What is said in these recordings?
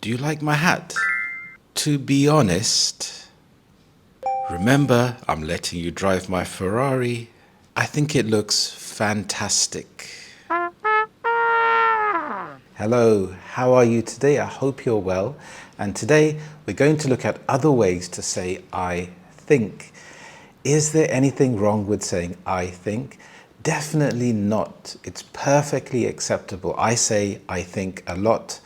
Do you like my hat? To be honest, remember, I'm letting you drive my Ferrari. I think it looks fantastic. Hello, how are you today? I hope you're well. And today we're going to look at other ways to say I think. Is there anything wrong with saying I think? Definitely not. It's perfectly acceptable. I say I think a lot,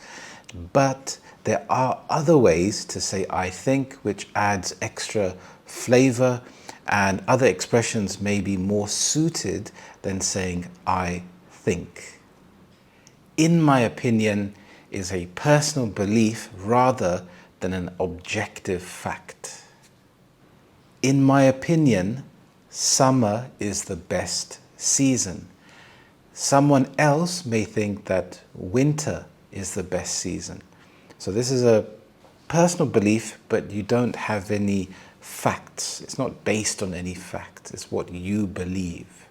but there are other ways to say I think which adds extra flavor, and other expressions may be more suited than saying I think. In my opinion is a personal belief rather than an objective fact. In my opinion, summer is the best season. Someone else may think that winter is the best season. So this is a personal belief, but you don't have any facts. It's not based on any fact. It's what you believe.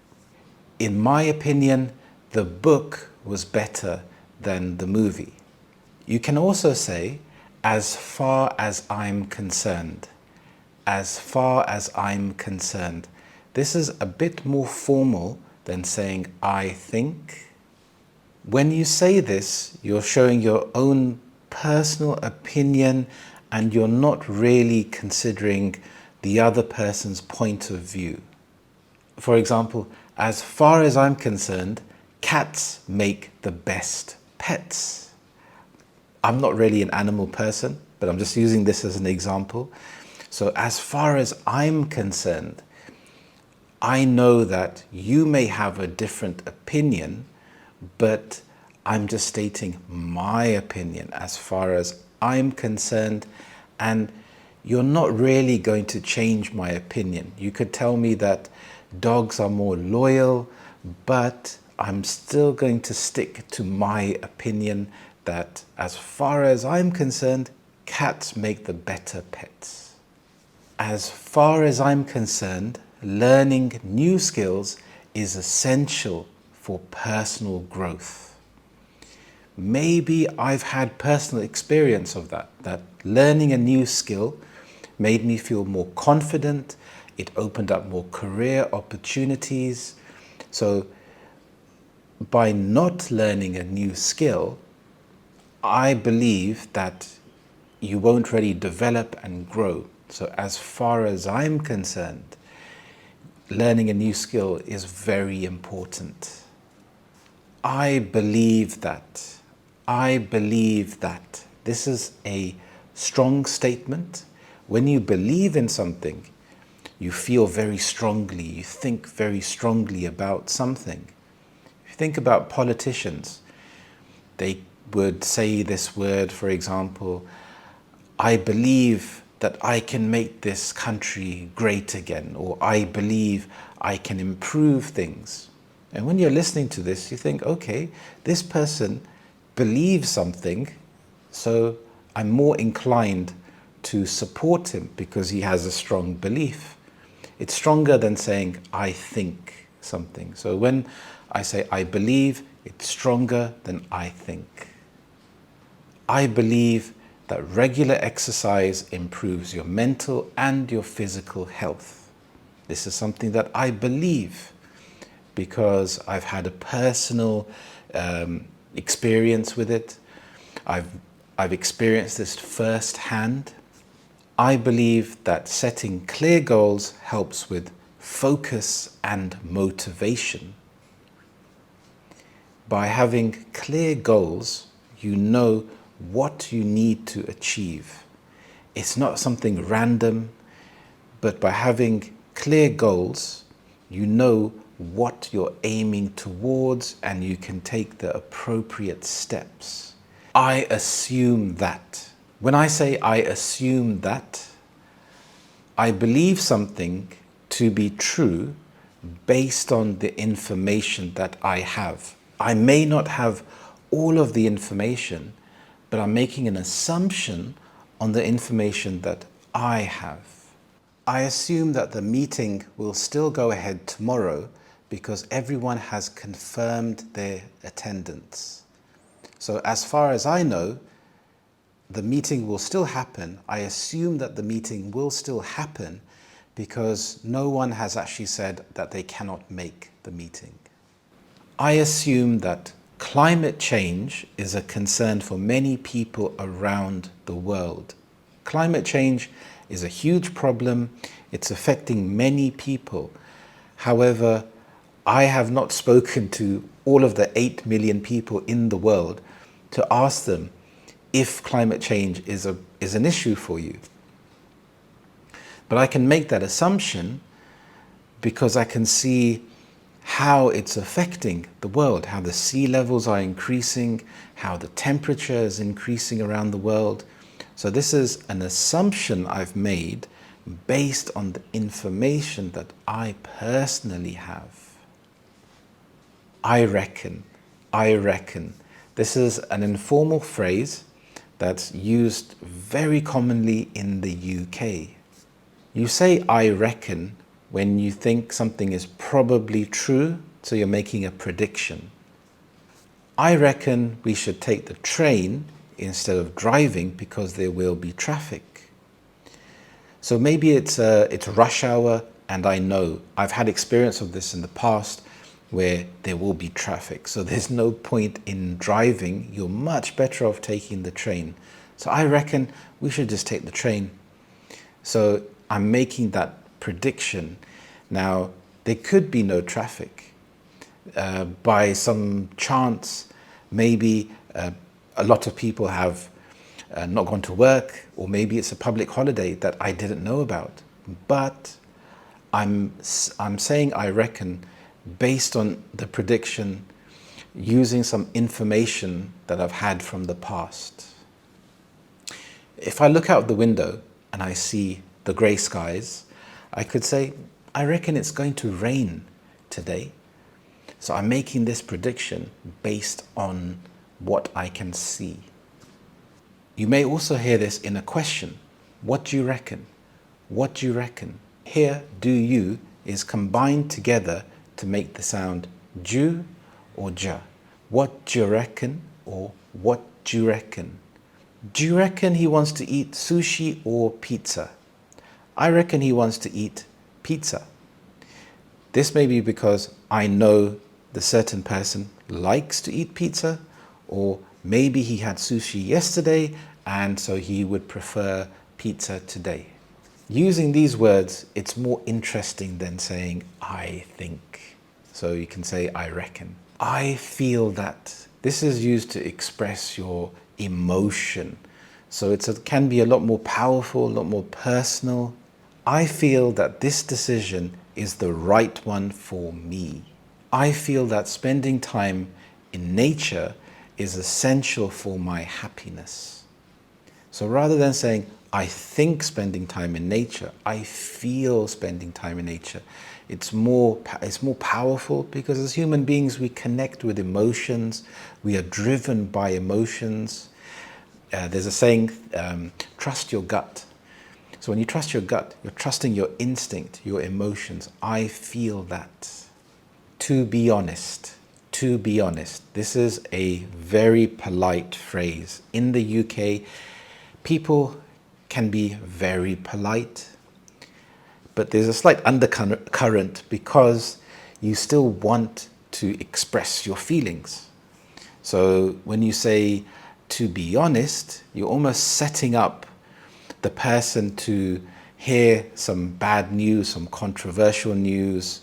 In my opinion, the book was better than the movie. You can also say, as far as I'm concerned. As far as I'm concerned. This is a bit more formal than saying I think. When you say this, you're showing your own personal opinion and you're not really considering the other person's point of view. For example, as far as I'm concerned, cats make the best pets. I'm not really an animal person, but I'm just using this as an example. So as far as I'm concerned, I know that you may have a different opinion, but I'm just stating my opinion as far as I'm concerned, and you're not really going to change my opinion. You could tell me that dogs are more loyal, but I'm still going to stick to my opinion that as far as I'm concerned, cats make the better pets. As far as I'm concerned, learning new skills is essential for personal growth. Maybe I've had personal experience of that learning a new skill made me feel more confident. It opened up more career opportunities. So by not learning a new skill, I believe that you won't really develop and grow. So as far as I'm concerned, learning a new skill is very important. I believe that. I believe that. This is a strong statement. When you believe in something, you feel very strongly, you think very strongly about something. If you think about politicians, they would say this word, for example, I believe that I can make this country great again, or I believe I can improve things. And when you're listening to this, you think, okay, this person believes something, so I'm more inclined to support him because he has a strong belief. It's stronger than saying, I think something. So when I say I believe, it's stronger than I think. I believe that regular exercise improves your mental and your physical health. This is something that I believe because I've had a personal experience with it. I've experienced this firsthand. I believe that setting clear goals helps with focus and motivation. By having clear goals, you know what you need to achieve. It's not something random, but by having clear goals, you know what you're aiming towards and you can take the appropriate steps. I assume that. When I say I assume that, I believe something to be true based on the information that I have. I may not have all of the information, but I'm making an assumption on the information that I have. I assume that the meeting will still go ahead tomorrow because everyone has confirmed their attendance. So as far as I know, the meeting will still happen. I assume that the meeting will still happen because no one has actually said that they cannot make the meeting. I assume that climate change is a concern for many people around the world. Climate change is a huge problem. It's affecting many people. However, I have not spoken to all of the 8 million people in the world to ask them if climate change is an issue for you. But I can make that assumption because I can see how it's affecting the world, how the sea levels are increasing, how the temperature is increasing around the world. So this is an assumption I've made based on the information that I personally have. I reckon. This is an informal phrase that's used very commonly in the UK. You say I reckon when you think something is probably true, so you're making a prediction. I reckon we should take the train instead of driving because there will be traffic. So maybe it's rush hour, and I know I've had experience of this in the past where there will be traffic. So there's no point in driving. You're much better off taking the train. So I reckon we should just take the train. So I'm making that prediction. Now, there could be no traffic. By some chance, maybe a lot of people have not gone to work, or maybe it's a public holiday that I didn't know about. But I'm saying I reckon based on the prediction, using some information that I've had from the past. If I look out the window and I see the grey skies, I could say, I reckon it's going to rain today. So I'm making this prediction based on what I can see. You may also hear this in a question. What do you reckon? What do you reckon? Here, do you is combined together to make the sound ju or ja. What do you reckon? Or what do you reckon? Do you reckon he wants to eat sushi or pizza? I reckon he wants to eat pizza. This may be because I know the certain person likes to eat pizza, or maybe he had sushi yesterday and so he would prefer pizza today. Using these words, it's more interesting than saying I think. So you can say I reckon. I feel that. This is used to express your emotion. So it can be a lot more powerful, a lot more personal. I feel that this decision is the right one for me. I feel that spending time in nature is essential for my happiness. So rather than saying, I think spending time in nature, I feel spending time in nature, it's more powerful because as human beings, we connect with emotions. We are driven by emotions. There's a saying, trust your gut. So when you trust your gut, you're trusting your instinct, your emotions. I feel that. To be honest. This is a very polite phrase. In the UK, people can be very polite, but there's a slight undercurrent because you still want to express your feelings. So when you say to be honest, you're almost setting up the person to hear some bad news, some controversial news,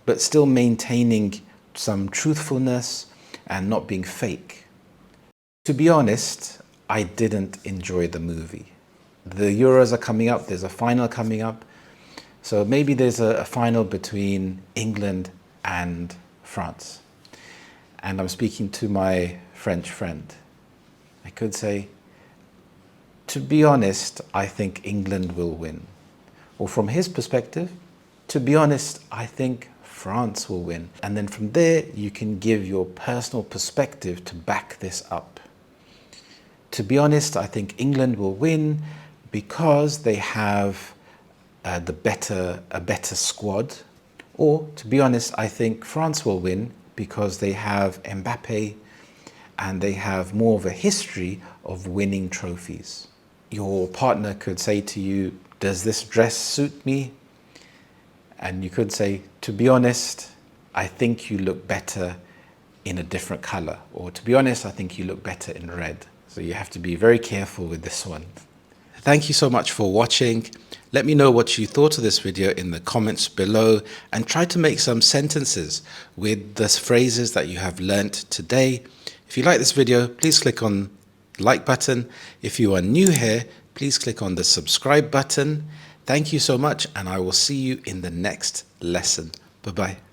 but still maintaining some truthfulness and not being fake. To be honest, I didn't enjoy the movie. The Euros are coming up, there's a final coming up. So maybe there's a final between England and France. And I'm speaking to my French friend. I could say, to be honest, I think England will win. Or from his perspective, to be honest, I think France will win. And then from there, you can give your personal perspective to back this up. To be honest, I think England will win because they have a better squad. Or to be honest, I think France will win because they have Mbappe and they have more of a history of winning trophies. Your partner could say to you, "Does this dress suit me?" And you could say, "To be honest, I think you look better in a different color." Or, "To be honest, I think you look better in red." So you have to be very careful with this one. Thank you so much for watching. Let me know what you thought of this video in the comments below, and try to make some sentences with the phrases that you have learnt today. If you like this video, please click on the like button. If you are new here, please click on the subscribe button. Thank you so much, and I will see you in the next lesson. Bye-bye.